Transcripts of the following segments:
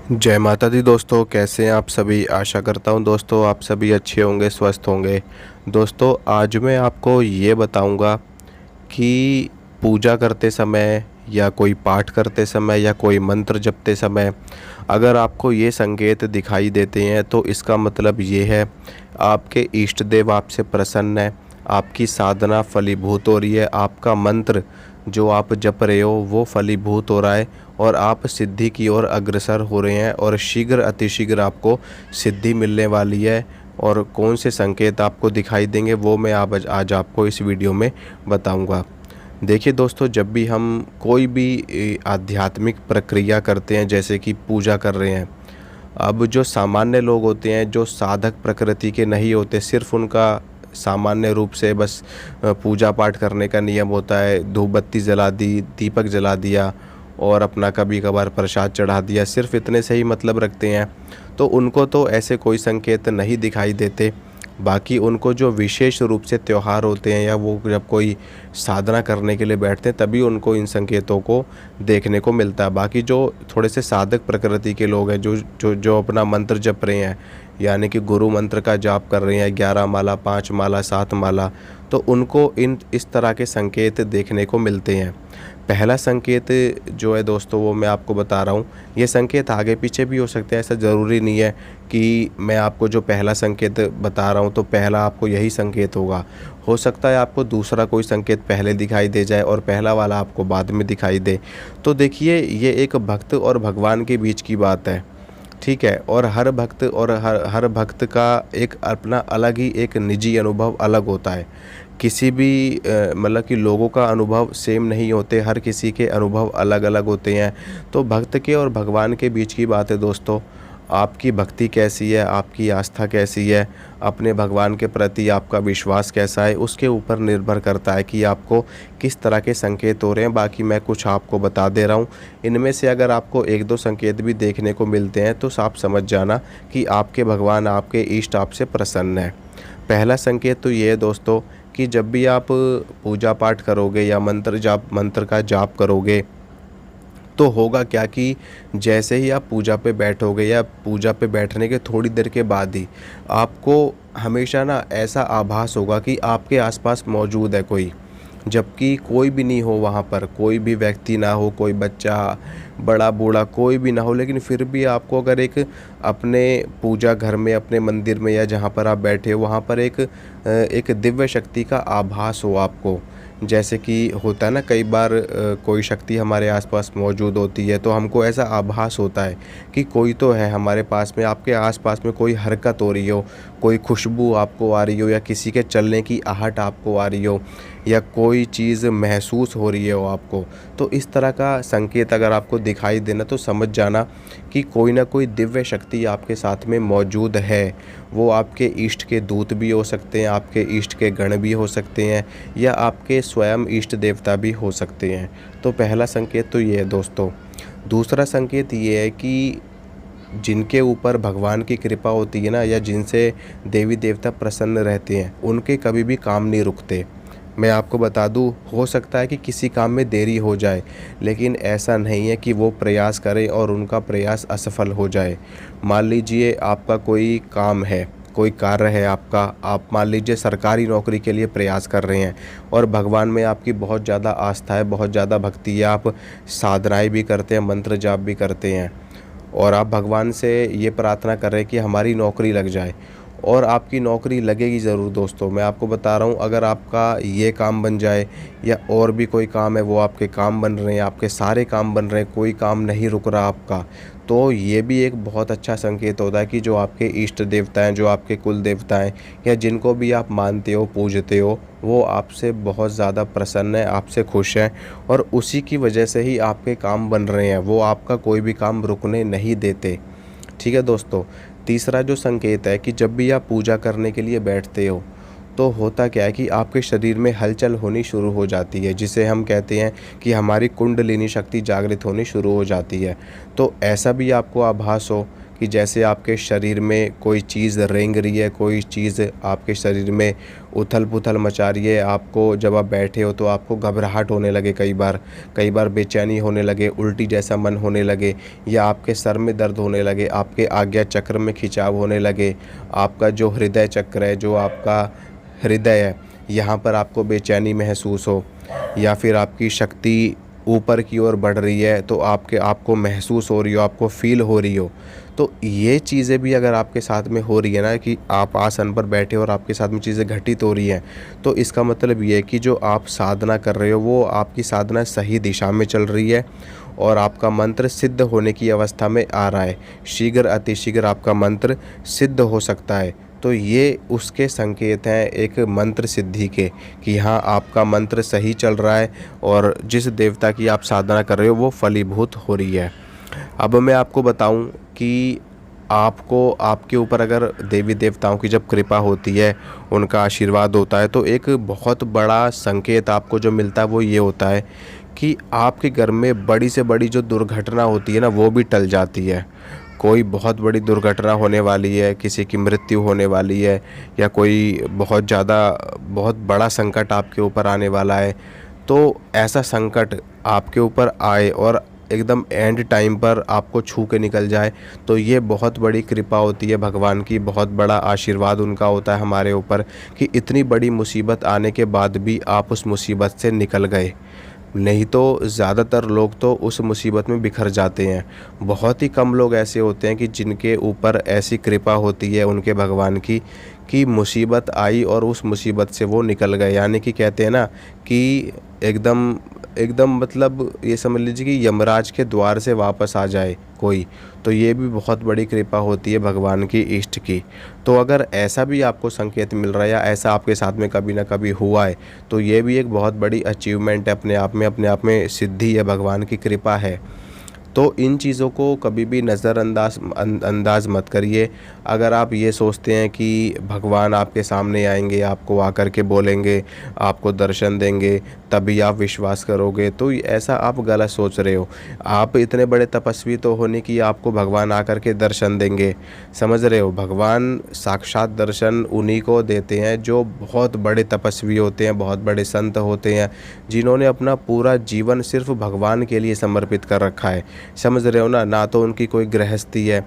जय माता दी दोस्तों, कैसे हैं आप सभी। आशा करता हूं दोस्तों आप सभी अच्छे होंगे, स्वस्थ होंगे। दोस्तों आज मैं आपको ये बताऊंगा कि पूजा करते समय या कोई पाठ करते समय या कोई मंत्र जपते समय अगर आपको ये संकेत दिखाई देते हैं तो इसका मतलब ये है आपके इष्ट देव आपसे प्रसन्न है, आपकी साधना फलीभूत हो रही है, आपका मंत्र जो आप जप रहे हो वो फलीभूत हो रहा है और आप सिद्धि की ओर अग्रसर हो रहे हैं और शीघ्र अतिशीघ्र आपको सिद्धि मिलने वाली है। और कौन से संकेत आपको दिखाई देंगे वो मैं आज आपको इस वीडियो में बताऊंगा। देखिए दोस्तों, जब भी हम कोई भी आध्यात्मिक प्रक्रिया करते हैं, जैसे कि पूजा कर रहे हैं, अब जो सामान्य लोग होते हैं जो साधक प्रकृति के नहीं होते, सिर्फ उनका सामान्य रूप से बस पूजा पाठ करने का नियम होता है, धूप बत्ती जला दी, दीपक जला दिया और अपना कभी कभार प्रसाद चढ़ा दिया, सिर्फ इतने से ही मतलब रखते हैं, तो उनको तो ऐसे कोई संकेत नहीं दिखाई देते। बाकी उनको जो विशेष रूप से त्यौहार होते हैं या वो जब कोई साधना करने के लिए बैठते हैं तभी उनको इन संकेतों को देखने को मिलता है। बाकी जो थोड़े से साधक प्रकृति के लोग हैं जो जो जो अपना मंत्र जप रहे हैं, यानी कि गुरु मंत्र का जाप कर रहे हैं, 11 माला, 5 माला, 7 माला, तो उनको इस तरह के संकेत देखने को मिलते हैं। पहला संकेत जो है दोस्तों वो मैं आपको बता रहा हूँ। ये संकेत आगे पीछे भी हो सकते हैं, ऐसा ज़रूरी नहीं है कि मैं आपको जो पहला संकेत बता रहा हूँ तो पहला आपको यही संकेत होगा। हो सकता है आपको दूसरा कोई संकेत पहले दिखाई दे जाए और पहला वाला आपको बाद में दिखाई दे। तो देखिए, ये एक भक्त और भगवान के बीच की बात है, ठीक है। और हर भक्त और हर भक्त का एक अपना अलग ही एक निजी अनुभव अलग होता है। किसी भी मतलब कि लोगों का अनुभव सेम नहीं होते, हर किसी के अनुभव अलग अलग होते हैं। तो भक्त के और भगवान के बीच की बात है दोस्तों। आपकी भक्ति कैसी है, आपकी आस्था कैसी है, अपने भगवान के प्रति आपका विश्वास कैसा है, उसके ऊपर निर्भर करता है कि आपको किस तरह के संकेत हो रहे हैं। बाकी मैं कुछ आपको बता दे रहा हूँ, इनमें से अगर आपको एक दो संकेत भी देखने को मिलते हैं तो आप समझ जाना कि आपके भगवान, आपके इष्ट आपसे प्रसन्न है। पहला संकेत तो ये है दोस्तों कि जब भी आप पूजा पाठ करोगे या मंत्र का जाप करोगे तो होगा क्या कि जैसे ही आप पूजा पे बैठोगे या पूजा पे बैठने के थोड़ी देर के बाद ही आपको हमेशा ना ऐसा आभास होगा कि आपके आसपास मौजूद है कोई, जबकि कोई भी नहीं हो वहाँ पर, कोई भी व्यक्ति ना हो, कोई बच्चा, बड़ा बूढ़ा, कोई भी ना हो, लेकिन फिर भी आपको अगर एक अपने पूजा घर में, अपने मंदिर में या जहाँ पर आप बैठे हो वहाँ पर एक दिव्य शक्ति का आभास हो आपको। जैसे कि होता है ना, कई बार कोई शक्ति हमारे आसपास मौजूद होती है तो हमको ऐसा आभास होता है कि कोई तो है हमारे पास में, आपके आसपास में कोई हरकत हो रही हो, कोई खुशबू आपको आ रही हो या किसी के चलने की आहट आपको आ रही हो या कोई चीज़ महसूस हो रही हो आपको। तो इस तरह का संकेत अगर आपको दिखाई देना तो समझ जाना कि कोई ना कोई दिव्य शक्ति आपके साथ में मौजूद है। वो आपके इष्ट के दूत भी हो सकते हैं, आपके इष्ट के गण भी हो सकते हैं या आपके स्वयं इष्ट देवता भी हो सकते हैं। तो पहला संकेत तो ये है दोस्तों। दूसरा संकेत ये है कि जिनके ऊपर भगवान की कृपा होती है ना, या जिनसे देवी देवता प्रसन्न रहते हैं, उनके कभी भी काम नहीं रुकते। मैं आपको बता दूं, हो सकता है कि किसी काम में देरी हो जाए, लेकिन ऐसा नहीं है कि वो प्रयास करें और उनका प्रयास असफल हो जाए। मान लीजिए आपका कोई काम है, कोई कार्य है आपका, आप मान लीजिए सरकारी नौकरी के लिए प्रयास कर रहे हैं और भगवान में आपकी बहुत ज़्यादा आस्था है, बहुत ज़्यादा भक्ति है, आप साधनाएँ भी करते हैं, मंत्र जाप भी करते हैं और आप भगवान से ये प्रार्थना कर रहे हैं कि हमारी नौकरी लग जाए, और आपकी नौकरी लगेगी ज़रूर दोस्तों। मैं आपको बता रहा हूँ, अगर आपका ये काम बन जाए या और भी कोई काम है वो आपके काम बन रहे हैं, आपके सारे काम बन रहे हैं, कोई काम नहीं रुक रहा आपका, तो ये भी एक बहुत अच्छा संकेत होता है कि जो आपके इष्ट देवता हैं, जो आपके कुल देवता हैं या जिनको भी आप मानते हो, पूजते हो, वो आपसे बहुत ज़्यादा प्रसन्न है, आपसे खुश हैं और उसी की वजह से ही आपके काम बन रहे हैं। वो आपका कोई भी काम रुकने नहीं देते, ठीक है दोस्तों। तीसरा जो संकेत है कि जब भी आप पूजा करने के लिए बैठते हो तो होता क्या है कि आपके शरीर में हलचल होनी शुरू हो जाती है, जिसे हम कहते हैं कि हमारी कुंडलिनी शक्ति जागृत होनी शुरू हो जाती है। तो ऐसा भी आपको आभास हो कि कि जैसे आपके शरीर में कोई चीज़ रेंग रही है, कोई चीज़ आपके शरीर में उथल पुथल मचा रही है। आपको जब आप बैठे हो तो आपको घबराहट होने लगे, कई बार बेचैनी होने लगे, उल्टी जैसा मन होने लगे, या आपके सर में दर्द होने लगे, आपके आज्ञा चक्र में खिंचाव होने लगे, आपका जो हृदय चक्र है, जो आपका हृदय है, यहाँ पर आपको बेचैनी महसूस हो, या फिर आपकी शक्ति ऊपर की ओर बढ़ रही है तो आपको महसूस हो रही हो, आपको फील हो रही हो, तो ये चीज़ें भी अगर आपके साथ में हो रही है ना, कि आप आसन पर बैठे और आपके साथ में चीज़ें घटित हो रही हैं, तो इसका मतलब ये है कि जो आप साधना कर रहे हो वो आपकी साधना सही दिशा में चल रही है और आपका मंत्र सिद्ध होने की अवस्था में आ रहा है। शीघ्र अतिशीघ्र आपका मंत्र सिद्ध हो सकता है। तो ये उसके संकेत हैं एक मंत्र सिद्धि के, कि हाँ आपका मंत्र सही चल रहा है और जिस देवता की आप साधना कर रहे हो वो फलीभूत हो रही है। अब मैं आपको बताऊं कि आपको आपके ऊपर अगर देवी देवताओं की जब कृपा होती है, उनका आशीर्वाद होता है, तो एक बहुत बड़ा संकेत आपको जो मिलता है वो ये होता है कि आपके घर में बड़ी से बड़ी जो दुर्घटना होती है ना, वो भी टल जाती है। कोई बहुत बड़ी दुर्घटना होने वाली है, किसी की मृत्यु होने वाली है, या कोई बहुत बड़ा संकट आपके ऊपर आने वाला है, तो ऐसा संकट आपके ऊपर आए और एकदम एंड टाइम पर आपको छू के निकल जाए, तो ये बहुत बड़ी कृपा होती है भगवान की, बहुत बड़ा आशीर्वाद उनका होता है हमारे ऊपर, कि इतनी बड़ी मुसीबत आने के बाद भी आप उस मुसीबत से निकल गए। नहीं तो ज़्यादातर लोग तो उस मुसीबत में बिखर जाते हैं। बहुत ही कम लोग ऐसे होते हैं कि जिनके ऊपर ऐसी कृपा होती है उनके भगवान की, कि मुसीबत आई और उस मुसीबत से वो निकल गए। यानी कि कहते हैं ना कि एकदम एकदम मतलब ये समझ लीजिए कि यमराज के द्वार से वापस आ जाए कोई, तो ये भी बहुत बड़ी कृपा होती है भगवान की, इष्ट की। तो अगर ऐसा भी आपको संकेत मिल रहा है या ऐसा आपके साथ में कभी ना कभी हुआ है, तो ये भी एक बहुत बड़ी अचीवमेंट है अपने आप में सिद्धि है, भगवान की कृपा है। तो इन चीज़ों को कभी भी नज़रअंदाज मत करिए। अगर आप ये सोचते हैं कि भगवान आपके सामने आएंगे, आपको आकर के बोलेंगे, आपको दर्शन देंगे, तभी आप विश्वास करोगे, तो ऐसा आप गलत सोच रहे हो। आप इतने बड़े तपस्वी तो होने कि आपको भगवान आकर के दर्शन देंगे, समझ रहे हो। भगवान साक्षात दर्शन उन्हीं को देते हैं जो बहुत बड़े तपस्वी होते हैं, बहुत बड़े संत होते हैं, जिन्होंने अपना पूरा जीवन सिर्फ भगवान के लिए समर्पित कर रखा है, समझ रहे हो ना। ना तो उनकी कोई गृहस्थी है,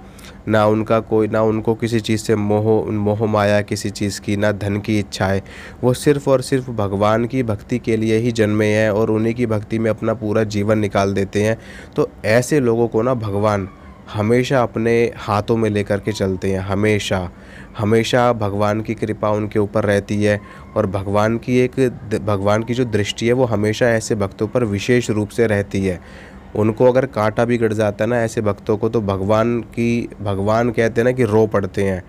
ना उनको किसी चीज़ से मोह माया किसी चीज़ की, ना धन की इच्छा है। वो सिर्फ़ और सिर्फ भगवान की भक्ति के लिए ही जन्मे हैं और उन्हीं की भक्ति में अपना पूरा जीवन निकाल देते हैं। तो ऐसे लोगों को ना भगवान हमेशा अपने हाथों में लेकर के चलते हैं, हमेशा भगवान की कृपा उनके ऊपर रहती है। और भगवान की जो दृष्टि है वो हमेशा ऐसे भक्तों पर विशेष रूप से रहती है। उनको अगर कांटा भी गड़ जाता है ना ऐसे भक्तों को, तो भगवान कहते हैं ना कि रो पड़ते हैं।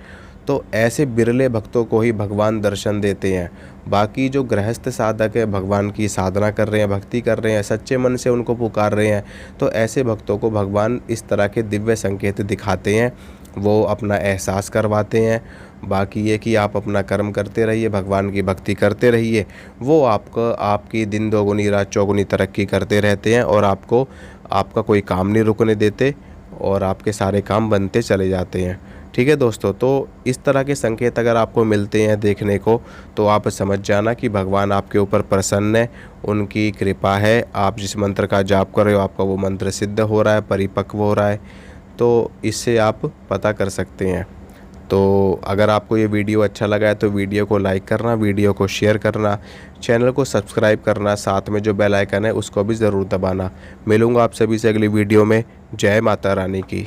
तो ऐसे बिरले भक्तों को ही भगवान दर्शन देते हैं। बाकी जो गृहस्थ साधक है, भगवान की साधना कर रहे हैं, भक्ति कर रहे हैं, सच्चे मन से उनको पुकार रहे हैं, तो ऐसे भक्तों को भगवान इस तरह के दिव्य संकेत दिखाते हैं, वो अपना एहसास करवाते हैं। बाकी ये कि आप अपना कर्म करते रहिए, भगवान की भक्ति करते रहिए, वो आपकी दिन दोगुनी रात चौगुनी तरक्की करते रहते हैं और आपका कोई काम नहीं रुकने देते और आपके सारे काम बनते चले जाते हैं। ठीक है दोस्तों, तो इस तरह के संकेत अगर आपको मिलते हैं देखने को, तो आप समझ जाना कि भगवान आपके ऊपर प्रसन्न है, उनकी कृपा है। आप जिस मंत्र का जाप कर रहे हो आपका वो मंत्र सिद्ध हो रहा है, परिपक्व हो रहा है, तो इससे आप पता कर सकते हैं। तो अगर आपको ये वीडियो अच्छा लगा है तो वीडियो को लाइक करना, वीडियो को शेयर करना, चैनल को सब्सक्राइब करना, साथ में जो बेल आइकन है उसको भी ज़रूर दबाना। मिलूँगा आप सभी से अगली वीडियो में। जय माता रानी की।